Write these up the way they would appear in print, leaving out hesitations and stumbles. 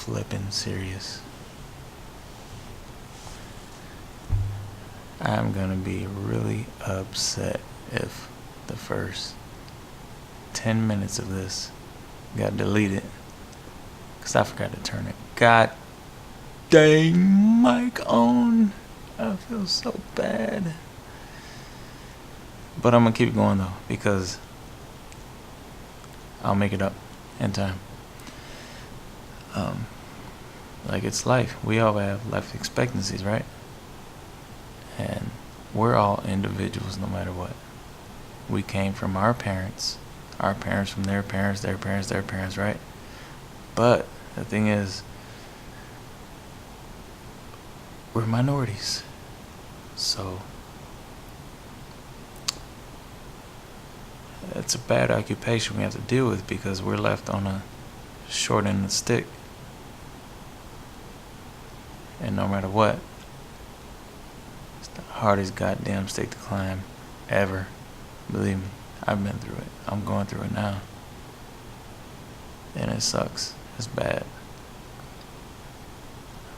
flippin' serious. I'm gonna be really upset if the first 10 minutes of this got deleted because I forgot to turn it god dang mic on. I feel so bad. But I'm gonna keep going though, because I'll make it up in time. Like, it's life. We all have life expectancies, right? And we're all individuals no matter what. We came from our parents from their parents, their parents, their parents, right? But the thing is, we're minorities. So it's a bad occupation we have to deal with, because we're left on a short end of the stick. And no matter what, it's the hardest goddamn stick to climb ever. Believe me, I've been through it. I'm going through it now. And it sucks. It's bad.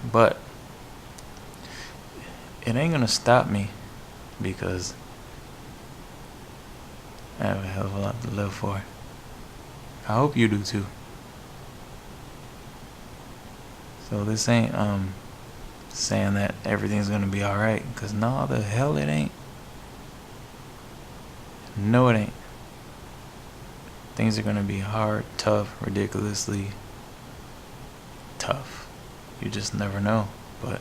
But it ain't gonna stop me, because I have a hell of a lot to live for. I hope you do too. So this ain't saying that everything's gonna be alright, because no, the hell it ain't. No, it ain't. Things are gonna be hard, tough, ridiculously tough. You just never know. But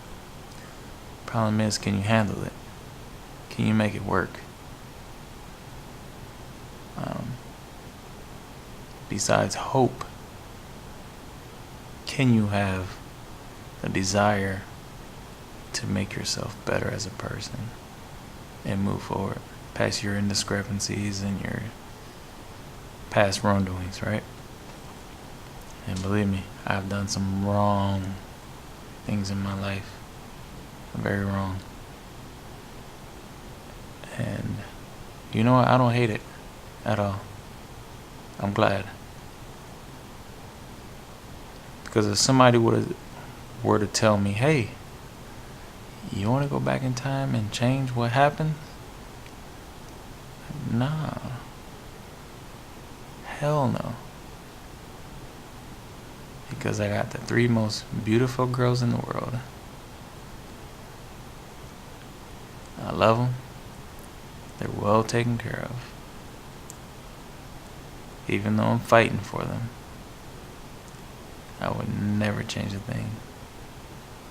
problem is, can you handle it? Can you make it work? Besides hope, can you have a desire to make yourself better as a person and move forward past your indiscrepancies and your past wrongdoings, right? And believe me, I've done some wrong things in my life. Very wrong. And you know what? I don't hate it at all. I'm glad. Because if somebody were to tell me, hey, you want to go back in time and change what happened? Nah. Hell no. Because I got the 3 most beautiful girls in the world. I love them. They're well taken care of. Even though I'm fighting for them, I would never change a thing.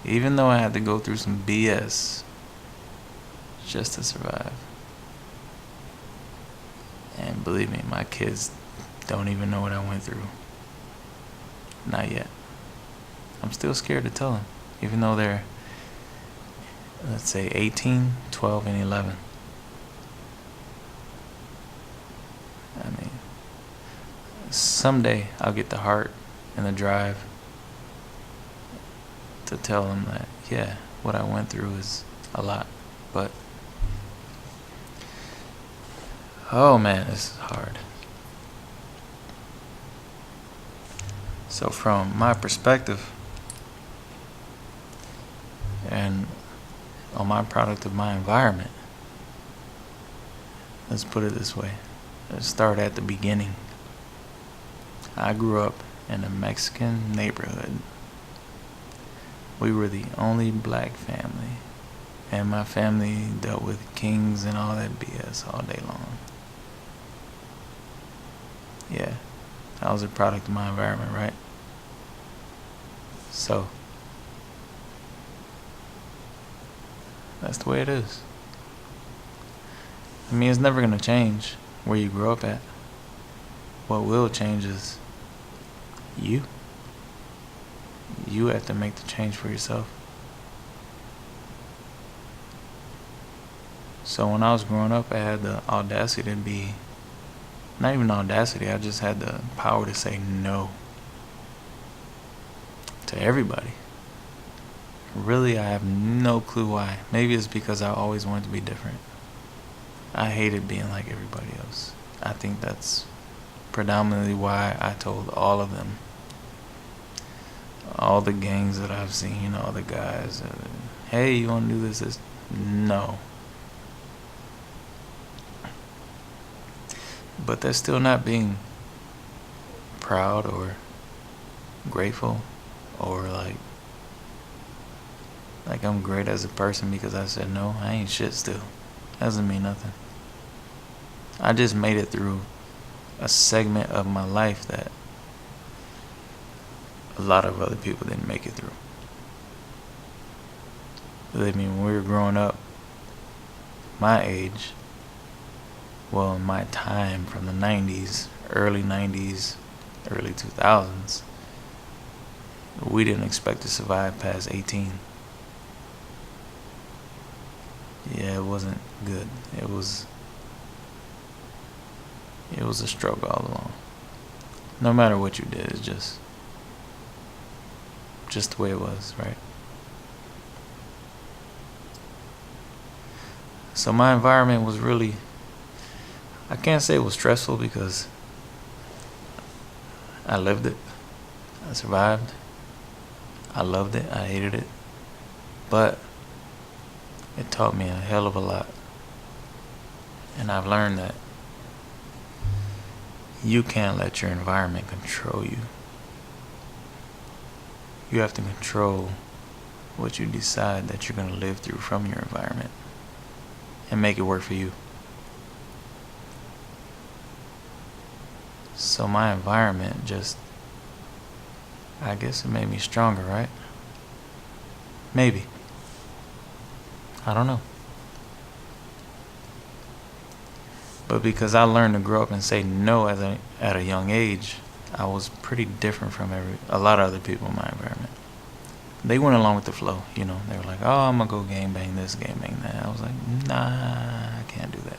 Even though I had to go through some BS just to survive. And believe me, my kids don't even know what I went through. Not yet. I'm still scared to tell them, even though they're, let's say, 18, 12, and 11. I mean, someday I'll get the heart and the drive to tell them that, yeah, what I went through is a lot. But, oh man, this is hard. So from my perspective, and on my product of my environment, let's put it this way. Let's start at the beginning. I grew up in a Mexican neighborhood. We were the only black family, and my family dealt with kings and all that BS all day long. Yeah, that was a product of my environment, right? So, that's the way it is. I mean, it's never gonna change where you grew up at. What will change is you. You have to make the change for yourself. So when I was growing up, I had the audacity to be, not even audacity, I just had the power to say no to everybody. Really, I have no clue why. Maybe it's because I always wanted to be different. I hated being like everybody else. I think that's predominantly why I told all of them all the gangs that I've seen, all the guys, hey, you want to do this? No. But that's still not being proud or grateful or like I'm great as a person because I said no. I ain't shit still. Doesn't mean nothing. I just made it through a segment of my life that a lot of other people didn't make it through. I mean, when we were growing up, my age, well, in my time from the 90s, early 2000s, we didn't expect to survive past 18. Yeah, it wasn't good. It was a struggle all along. No matter what you did, it's just the way it was, right? So my environment was really, I can't say it was stressful because I lived it. I survived. I loved it. I hated it. But it taught me a hell of a lot. And I've learned that you can't let your environment control you. You have to control what you decide that you're going to live through from your environment and make it work for you. So my environment just, I guess it made me stronger, right? Maybe. I don't know. But because I learned to grow up and say no at a young age, I was pretty different from a lot of other people in my environment. They went along with the flow, you know. They were like, oh, I'm going to go gang bang this, gang bang that. I was like, nah, I can't do that.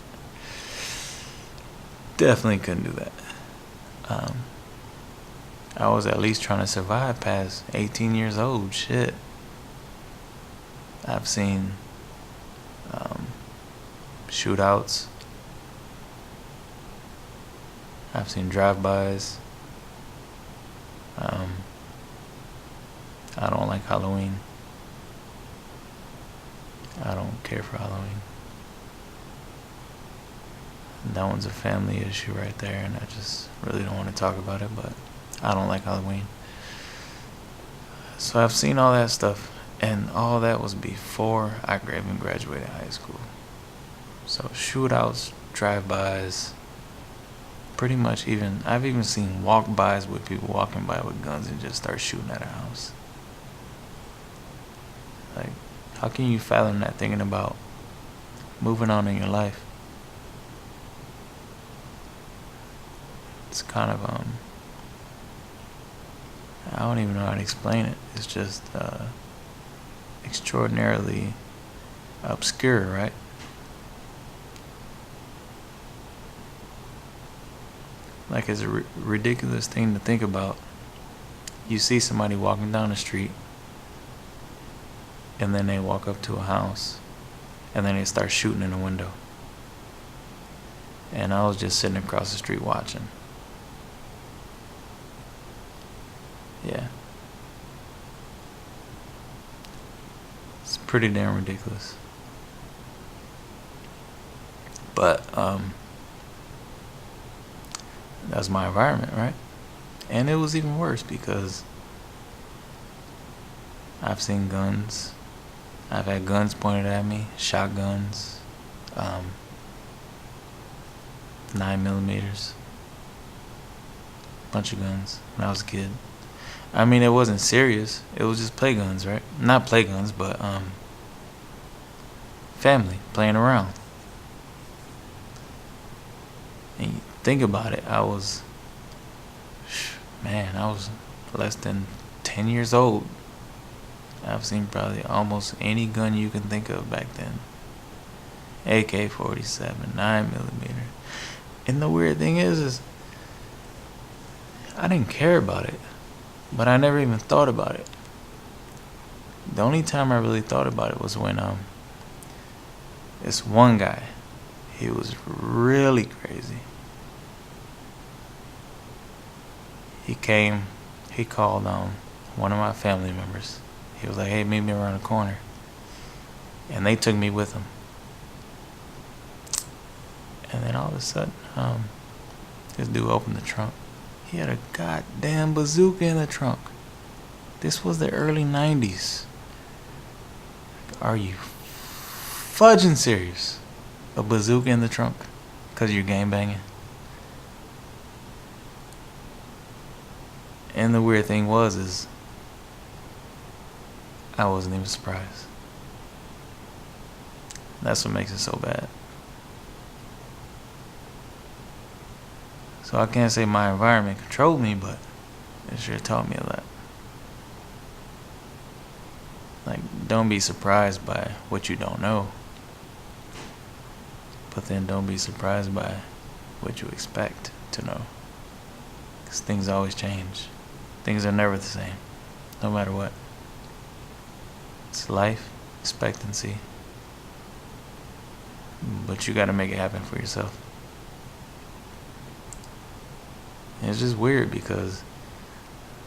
Definitely couldn't do that. I was at least trying to survive past 18 years old. Shit. I've seen shootouts. I've seen drive-bys. I don't like Halloween. I don't care for Halloween. That one's a family issue right there, and I just really don't want to talk about it, but I don't like Halloween. So I've seen all that stuff, and all that was before I even graduated high school. So shootouts, drive-bys, pretty much I've even seen walk-bys with people walking by with guns and just start shooting at a house. Like, how can you fathom that thinking about moving on in your life? It's kind of, I don't even know how to explain it. It's just extraordinarily obscure, right? Like, it's a ridiculous thing to think about. You see somebody walking down the street, and then they walk up to a house, and then they start shooting in the window. And I was just sitting across the street watching. Yeah. It's pretty damn ridiculous. But, that's my environment, right? And it was even worse because I've seen guns. I've had guns pointed at me, shotguns, 9mm, bunch of guns when I was a kid. I mean, it wasn't serious. It was just play guns, right? Not play guns, but family playing around. And you think about it, I was less than 10 years old. I've seen probably almost any gun you can think of back then. AK-47, 9mm. And the weird thing is I didn't care about it, but I never even thought about it. The only time I really thought about it was when this one guy, he was really crazy. He called one of my family members. He was like, hey, meet me around the corner. And they took me with them. And then all of a sudden, this dude opened the trunk. He had a goddamn bazooka in the trunk. This was the early 90s. Are you fudging serious? A bazooka in the trunk? Because you're gangbanging? And the weird thing is I wasn't even surprised. That's what makes it so bad. So I can't say my environment controlled me, but it sure taught me a lot. Like, don't be surprised by what you don't know. But then don't be surprised by what you expect to know. Because things always change. Things are never the same, no matter what. It's life expectancy. But you gotta make it happen for yourself. And it's just weird because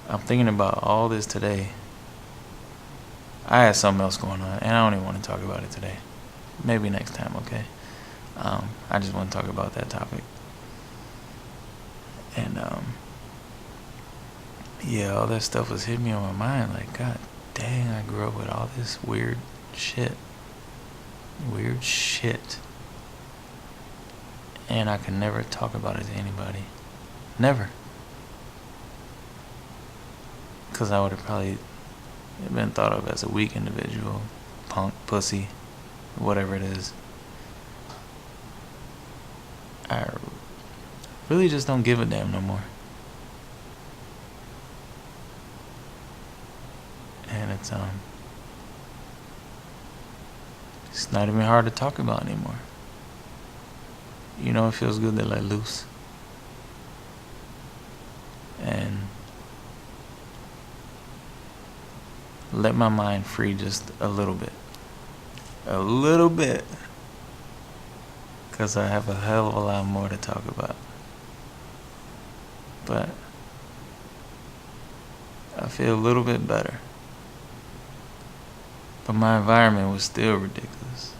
I'm thinking about all this today. I had something else going on, and I don't even want to talk about it today. Maybe next time, okay? I just want to talk about that topic. And, yeah, all that stuff was hitting me on my mind. Like, God dang, I grew up with all this weird shit. Weird shit. And I could never talk about it to anybody. Never. Because I would have probably been thought of as a weak individual, punk, pussy, whatever it is. I really just don't give a damn no more. And it's not even hard to talk about anymore. You know, it feels good to let loose. And let my mind free just a little bit. A little bit. Because I have a hell of a lot more to talk about. But I feel a little bit better. But my environment was still ridiculous.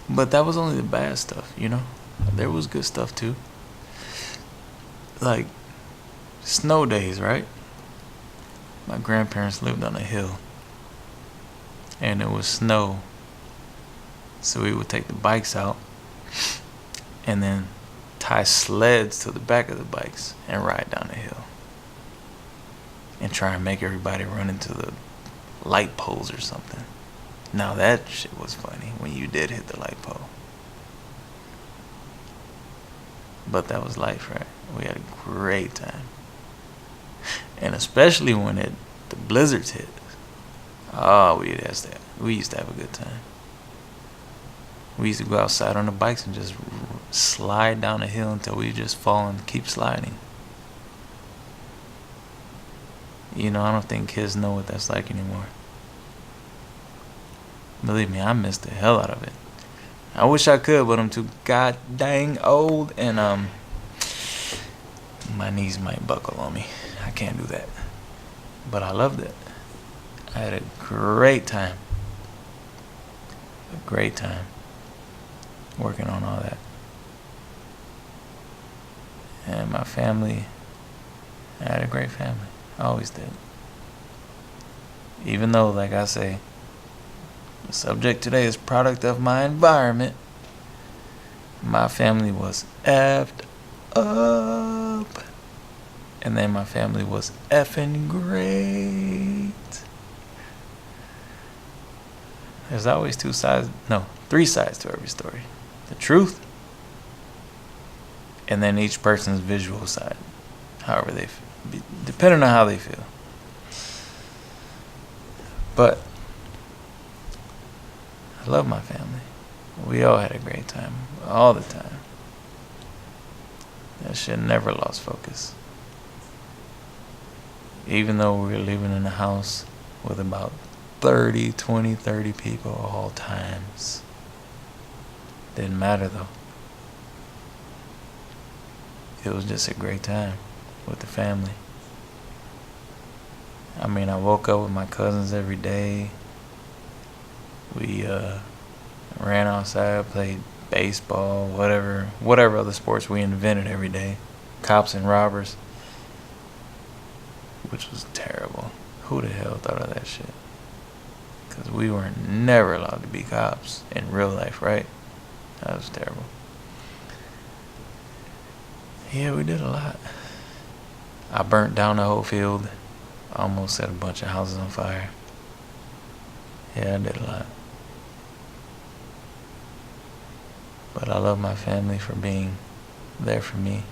But that was only the bad stuff, you know? There was good stuff too. Like snow days, right? My grandparents lived on a hill. And it was snow. So we would take the bikes out and then tie sleds to the back of the bikes and ride down the hill. And try and make everybody run into the light poles or something. Now that shit was funny when you did hit the light pole. But that was life, right? We had a great time. And especially when the blizzards hit. Oh, we used to have a good time. We used to go outside on the bikes and just slide down the hill until we just fall and keep sliding. You know, I don't think kids know what that's like anymore. Believe me, I miss the hell out of it. I wish I could, but I'm too god dang old, and my knees might buckle on me. I can't do that. But I loved it. I had a great time. A great time working on all that. And my family, I had a great family. I always did. Even though, like I say, the subject today is product of my environment, my family was effed up. And then my family was effing great. There's always three sides to every story. The truth, and then each person's visual side, however they feel, depending on how they feel. But I love my family. We all had a great time, all the time. That shit never lost focus. Even though we were living in a house with about 30 people all times. Didn't matter though. It was just a great time with the family. I mean, I woke up with my cousins every day. We ran outside, played baseball, whatever other sports we invented every day. Cops and robbers, which was terrible. Who the hell thought of that shit? Because we were never allowed to be cops in real life, right? That was terrible. Yeah, we did a lot. I burnt down the whole field. Almost set a bunch of houses on fire. Yeah, I did a lot. But I love my family for being there for me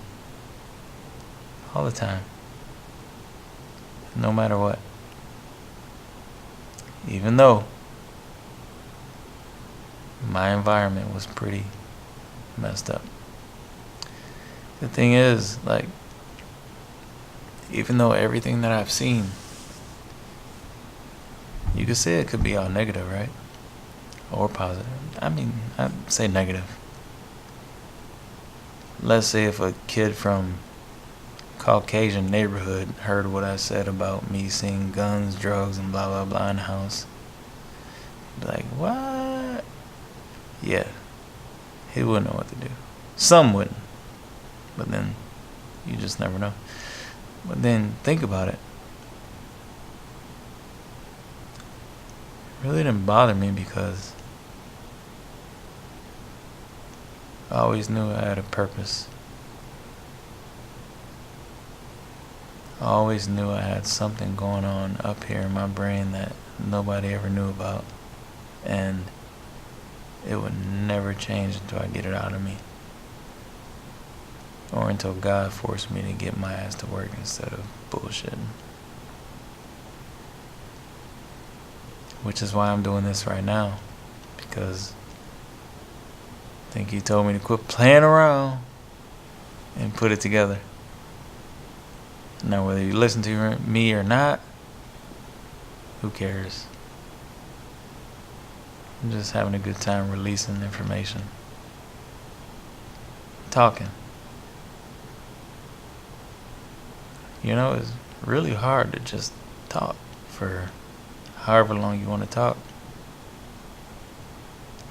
all the time, no matter what. Even though my environment was pretty messed up. The thing is, like, even though everything that I've seen, you could say it could be all negative, right? Or positive. I mean, I'd say negative. Let's say if a kid from Caucasian neighborhood heard what I said about me seeing guns, drugs, and blah blah blah in the house, be like, what? Yeah, he wouldn't know what to do. Some wouldn't, but then you just never know. But then think about it. It really didn't bother me because I always knew I had a purpose. I always knew I had something going on up here in my brain that nobody ever knew about, and it would never change until I get it out of me, or until God forced me to get my ass to work instead of bullshitting. Which is why I'm doing this right now, because I think He told me to quit playing around and put it together. Now, whether you listen to me or not, who cares? I'm just having a good time releasing information. Talking. You know, it's really hard to just talk for however long you want to talk.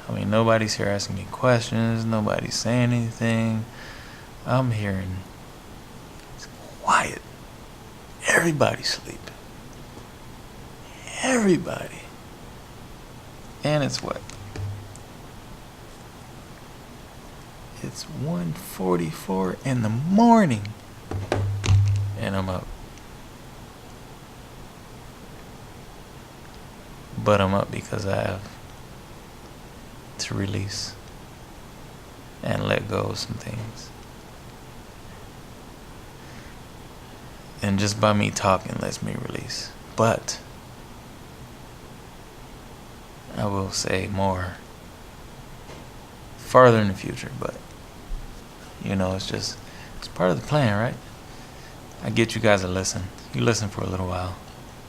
I mean, nobody's here asking me questions. Nobody's saying anything. I'm hearing it's quiet. Everybody's sleeping. Everybody. And it's what? It's 1:44 in the morning. And I'm up. But I'm up because I have to release and let go of some things. And just by me talking lets me release. But I will say more farther in the future. But you know, it's part of the plan, right? I get you guys to listen. You listen for a little while,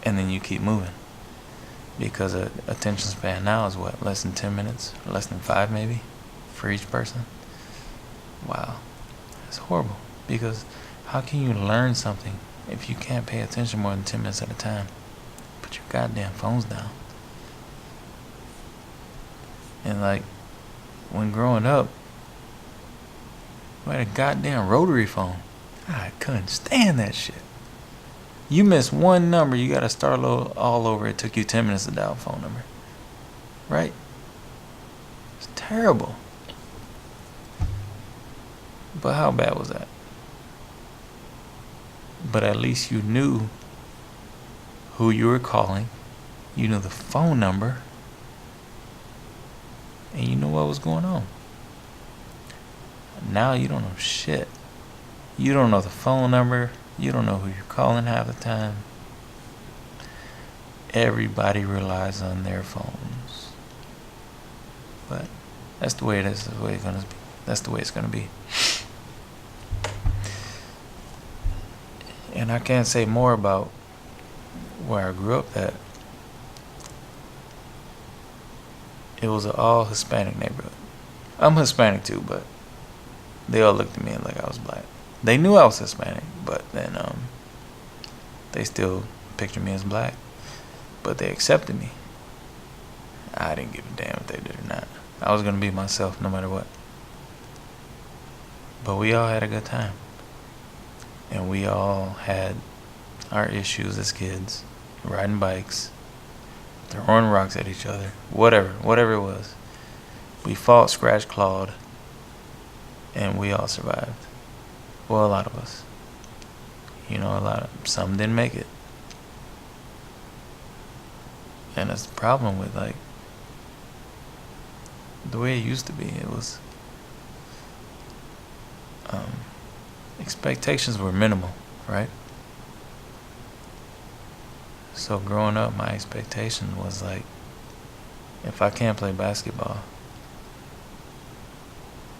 and then you keep moving. Because attention span now is what? Less than 10 minutes? Or less than 5 maybe? For each person? Wow. It's horrible. Because how can you learn something if you can't pay attention more than 10 minutes at a time? Put your goddamn phones down. And like, when growing up, we had a goddamn rotary phone. I couldn't stand that shit. You miss one number, you gotta start all over. It took you 10 minutes to dial a phone number. Right? It's terrible. But how bad was that? But at least you knew who you were calling. You knew the phone number. And you knew what was going on. Now you don't know shit. You don't know the phone number. You don't know who you're calling half the time. Everybody relies on their phones. But that's the way it is. That's the way it's gonna be. That's the way it's gonna be. And I can't say more about where I grew up at. It was an all Hispanic neighborhood. I'm Hispanic too, but they all looked at me like I was black. They knew I was Hispanic, but then they still pictured me as black. But they accepted me. I didn't give a damn if they did or not. I was going to be myself no matter what. But we all had a good time. And we all had our issues as kids. Riding bikes. Throwing rocks at each other. Whatever it was. We fought, scratched, clawed. And we all survived. Well, a lot of us. Some didn't make it. And that's the problem with, like, the way it used to be. It was, expectations were minimal, right? So growing up, my expectation was like, if I can't play basketball,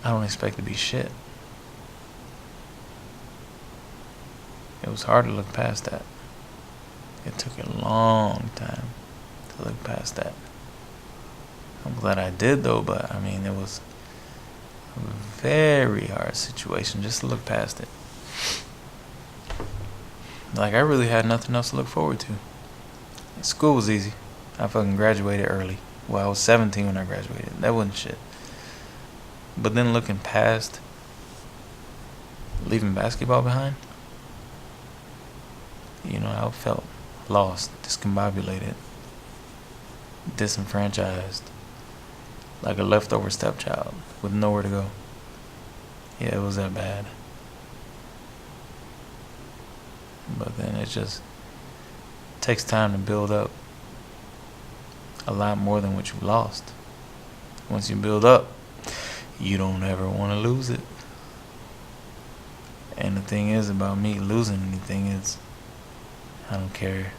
I don't expect to be shit. It was hard to look past that. It took a long time to look past that. I'm glad I did though, but I mean, it was a very hard situation just to look past it. Like, I really had nothing else to look forward to. School was easy. I fucking graduated early. Well, I was 17 when I graduated. That wasn't shit. But then looking past leaving basketball behind, I felt lost, discombobulated, disenfranchised, like a leftover stepchild with nowhere to go. Yeah, it was that bad. But then it just takes time to build up a lot more than what you've lost. Once you build up, you don't ever want to lose it. And the thing is about me losing anything is, I don't care.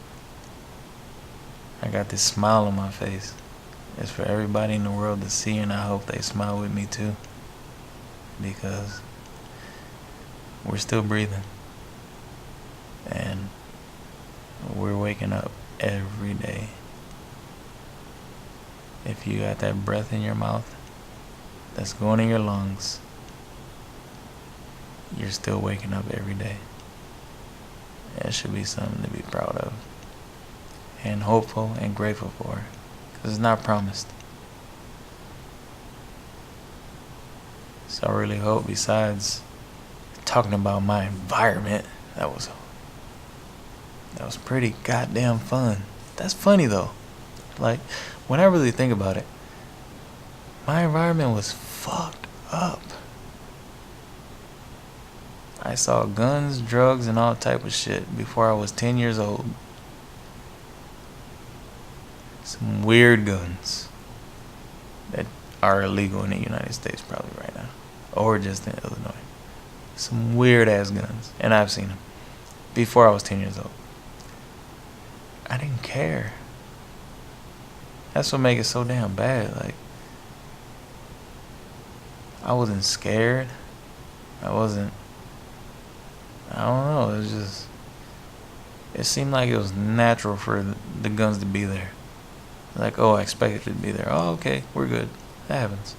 I got this smile on my face. It's for everybody in the world to see, and I hope they smile with me too. Because we're still breathing. And we're waking up every day. If you got that breath in your mouth that's going in your lungs, you're still waking up every day. It should be something to be proud of and hopeful and grateful for, because it's not promised. So I really hope, besides talking about my environment, that was pretty goddamn fun. That's funny though. Like, when I really think about it, my environment was fucked up. I saw guns, drugs, and all type of shit before I was 10 years old. Some weird guns that are illegal in the United States probably right now. Or just in Illinois. Some weird ass guns. And I've seen them before I was 10 years old. I didn't care. That's what makes it so damn bad. Like, I wasn't scared. I don't know, it seemed like it was natural for the guns to be there. Like, oh, I expected it to be there. Oh, okay, we're good. That happens.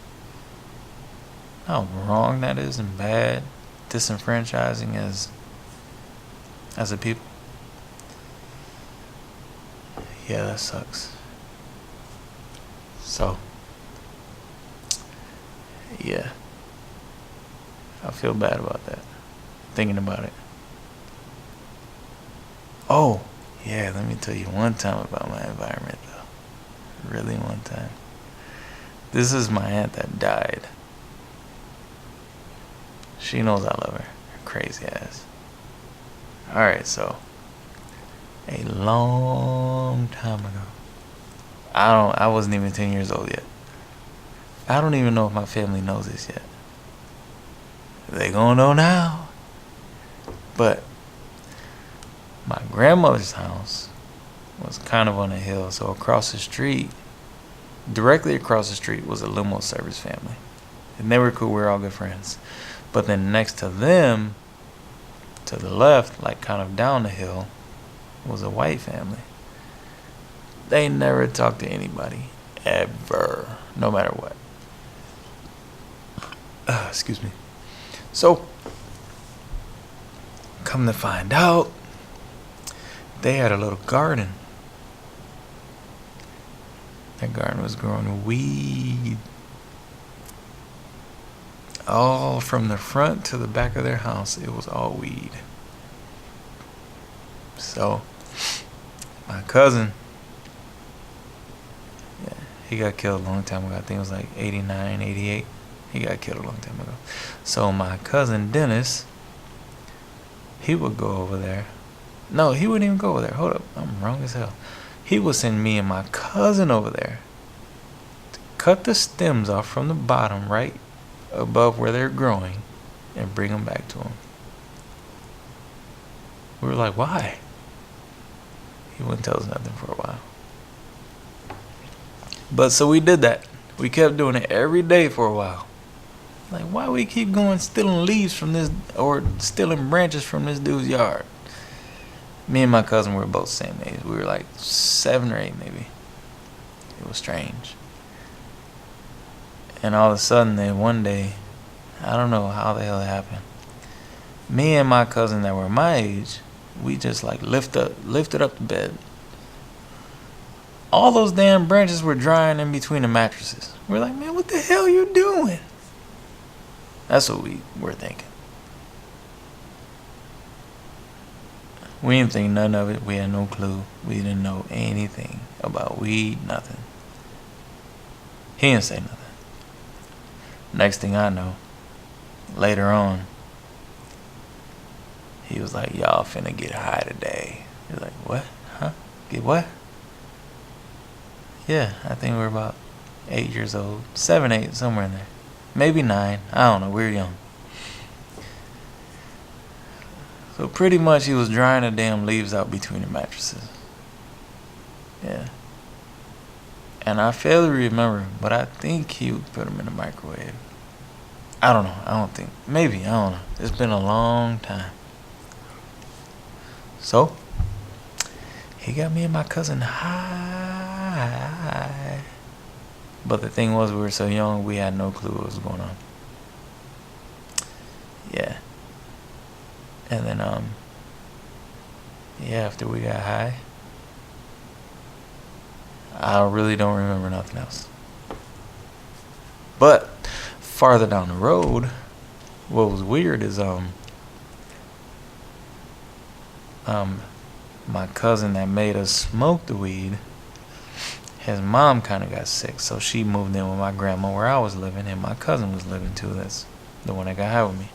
How wrong that is and bad, disenfranchising as a people. Yeah, that sucks. So, yeah, I feel bad about that, thinking about it. Oh, yeah, let me tell you one time about my environment, though. Really one time. This is my aunt that died. She knows I love her. Crazy ass. Alright, so, a long time ago. I wasn't even 10 years old yet. I don't even know if my family knows this yet. They gonna know now. But my grandmother's house was kind of on a hill, so across the street, directly across the street, was a limo service family. And they were cool, we were all good friends. But then next to them, to the left, like kind of down the hill, was a white family. They never talked to anybody, ever, no matter what. Excuse me. So, come to find out, They had a little garden. That garden was growing weed. All from the front to the back of their house, it was all weed. So, my cousin, yeah, he got killed a long time ago. I think it was like 89, 88. He got killed a long time ago. So my cousin Dennis, he would go over there. No, he wouldn't even go over there. Hold up, I'm wrong as hell. He would send me and my cousin over there to cut the stems off from the bottom right above where they're growing and bring them back to him. We were like, why? He wouldn't tell us nothing for a while. But so we did that. We kept doing it every day for a while. Like, why we keep going stealing leaves from this, or stealing branches from this dude's yard? Me and my cousin were both the same age. We were like 7 or 8 maybe. It was strange. And all of a sudden then one day, I don't know how the hell it happened, me and my cousin that were my age, we just like lifted up the bed. All those damn branches were drying in between the mattresses. We're like, man, what the hell are you doing? That's what we were thinking. We didn't think none of it. We had no clue. We didn't know anything about weed, nothing. He didn't say nothing. Next thing I know, later on, he was like, y'all finna get high today. He's like, what? Huh? Get what? Yeah, I think we were about 8 years old. 7, 8, somewhere in there. Maybe 9. I don't know. We were young. So pretty much he was drying the damn leaves out between the mattresses. Yeah. And I fail to remember, but I think he would put them in the microwave. I don't know. I don't think. Maybe. I don't know. It's been a long time. So, he got me and my cousin high. But the thing was, we were so young, we had no clue what was going on. Yeah. And then, yeah, after we got high, I really don't remember nothing else. But farther down the road, what was weird is my cousin that made us smoke the weed, his mom kind of got sick, so she moved in with my grandma where I was living, and my cousin was living too. That's the one that got high with me.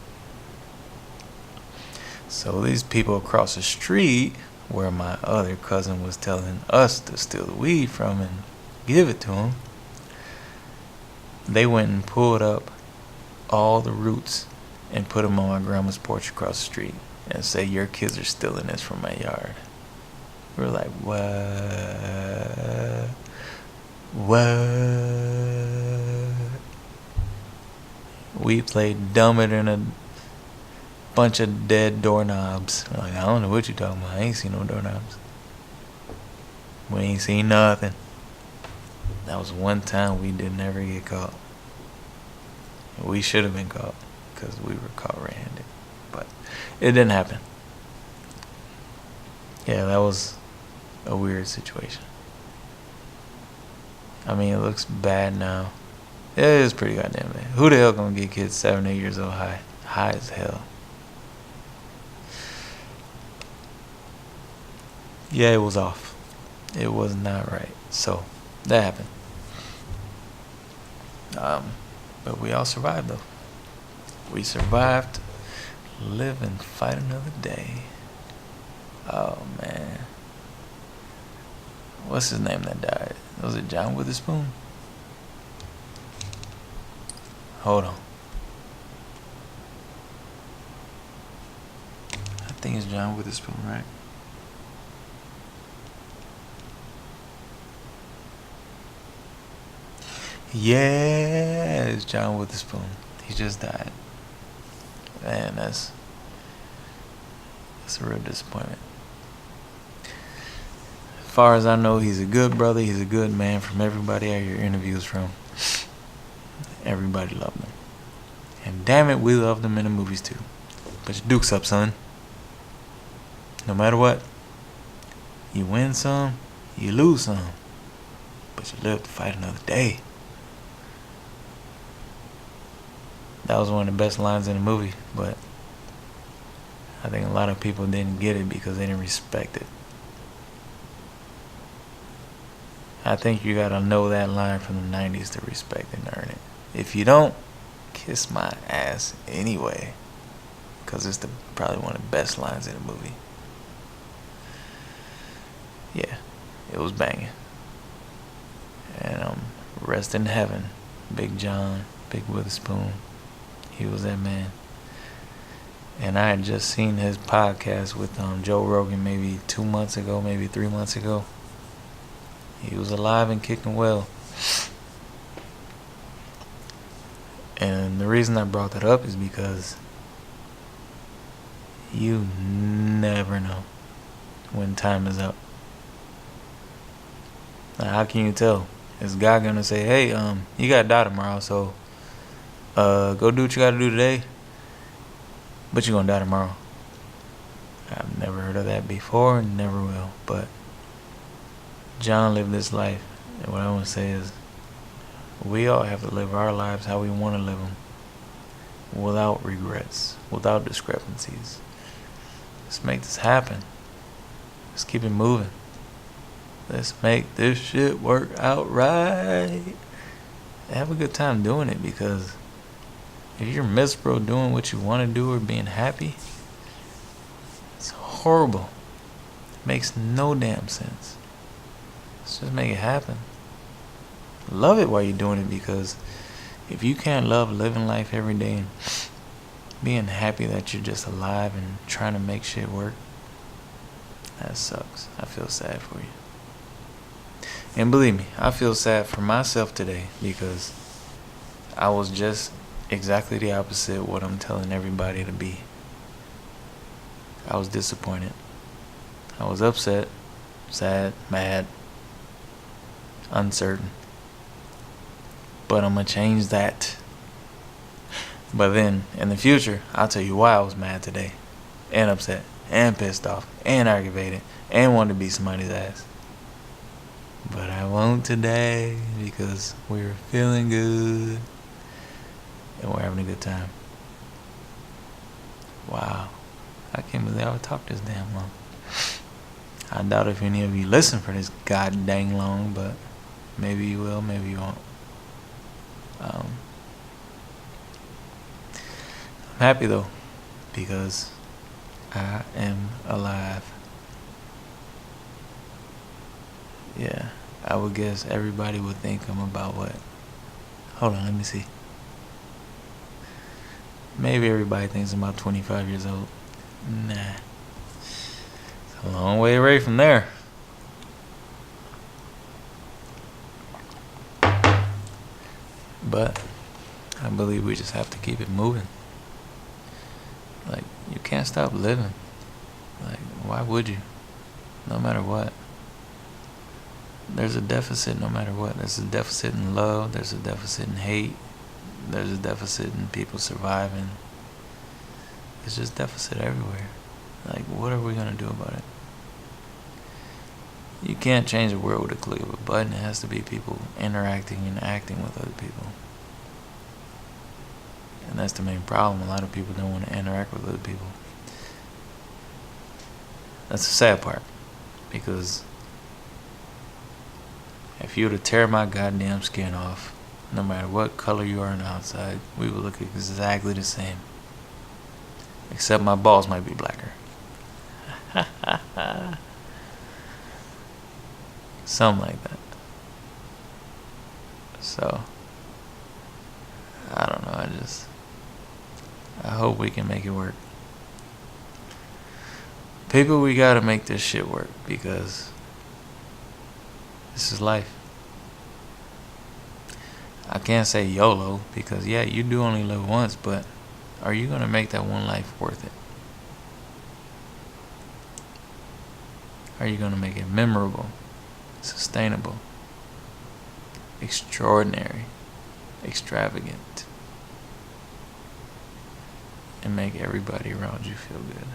So these people across the street, where my other cousin was telling us to steal the weed from and give it to him, they went and pulled up all the roots and put them on my grandma's porch across the street and say, your kids are stealing this from my yard. We were like, what? We played dumber than a bunch of dead doorknobs. We're like, I don't know what you talking about. I ain't seen no doorknobs. We ain't seen nothing. That was one time we didn't ever get caught. We should have been caught because we were caught red-handed, but it didn't happen. Yeah, that was a weird situation. I mean, it looks bad now. It is pretty goddamn bad. Who the hell gonna get kids 7, 8 years old high? High as hell. Yeah, it was off. It was not right. So, that happened. But we all survived though. We survived. Live and fight another day. Oh man. What's his name that died? Was it John Witherspoon? Hold on. I think it's John Witherspoon, right? Yeah, it's John Witherspoon. He just died. Man, that's a real disappointment. As far as I know, he's a good brother. He's a good man. From everybody I hear interviews from, everybody loved him. And damn it, we loved him in the movies too. Put your dukes up, son. No matter what, You win some, you lose some, but you live to fight another day. That was one of the best lines in the movie, but I think a lot of people didn't get it because they didn't respect it. I think you gotta know that line from the 90s to respect and earn it. If you don't, kiss my ass anyway, because it's probably one of the best lines in the movie. Yeah, it was banging. And rest in heaven, Big John, Big Witherspoon. He was that man. And I had just seen his podcast with Joe Rogan maybe 2 months ago, maybe 3 months ago. He was alive and kicking well. And the reason I brought that up is because you never know when time is up. Now, how can you tell? Is God gonna say, hey, you gotta die tomorrow, so go do what you gotta do today, but you're gonna die tomorrow? I've never heard of that before, never will. But John lived this life, and what I want to say is, we all have to live our lives how we want to live them, without regrets, without discrepancies. Let's make this happen. Let's keep it moving. Let's make this shit work out right. Have a good time doing it, because if you're miserable doing what you want to do or being happy, it's horrible. It makes no damn sense. Let's just make it happen. Love it while you're doing it, because if you can't love living life every day and being happy that you're just alive and trying to make shit work, that sucks. I feel sad for you. And believe me, I feel sad for myself today, because I was just exactly the opposite of what I'm telling everybody to be. I was disappointed. I was upset, sad, mad, uncertain. But I'm going to change that. But then, in the future, I'll tell you why I was mad today, and upset, and pissed off, and aggravated, and wanted to beat somebody's ass. But I won't today, because we're feeling good, and we're having a good time. Wow. I can't believe I would talk this damn long. I doubt if any of you listen for this god dang long, but maybe you will, maybe you won't. I'm happy though, because I am alive. Yeah, I would guess everybody would think I'm about what? Hold on, let me see. Maybe everybody thinks I'm about 25 years old. Nah. It's a long way away from there. But I believe we just have to keep it moving. Like, you can't stop living. Like, why would you? No matter what. There's a deficit no matter what. There's a deficit in love. There's a deficit in hate. There's a deficit in people surviving. There's just deficit everywhere. Like, what are we going to do about it? You can't change the world with a click of a button. It has to be people interacting and acting with other people. And that's the main problem. A lot of people don't want to interact with other people. That's the sad part. Because if you were to tear my goddamn skin off, no matter what color you are on the outside, we would look exactly the same. Except my balls might be blacker. Something like that. So, I don't know, I hope we can make it work. People, we gotta make this shit work, because this is life. I can't say YOLO, because yeah, you do only live once, but are you gonna make that one life worth it? Are you gonna make it memorable, sustainable, extraordinary, extravagant, and make everybody around you feel good,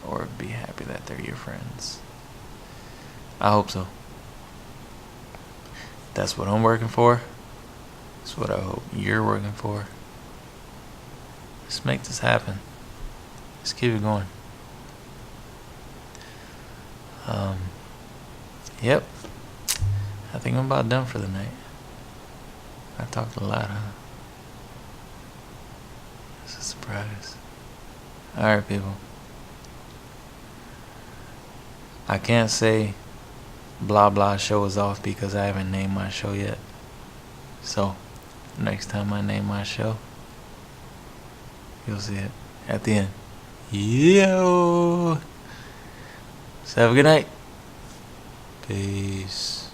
or be happy that they're your friends? I hope so. That's what I'm working for. That's what I hope you're working for. Let's make this happen. Let's keep it going. Yep. I think I'm about done for the night. I talked a lot, huh? It's a surprise. Alright, people. I can't say blah blah show is off because I haven't named my show yet. So, next time I name my show, you'll see it at the end. Yo! So have a good night. Peace.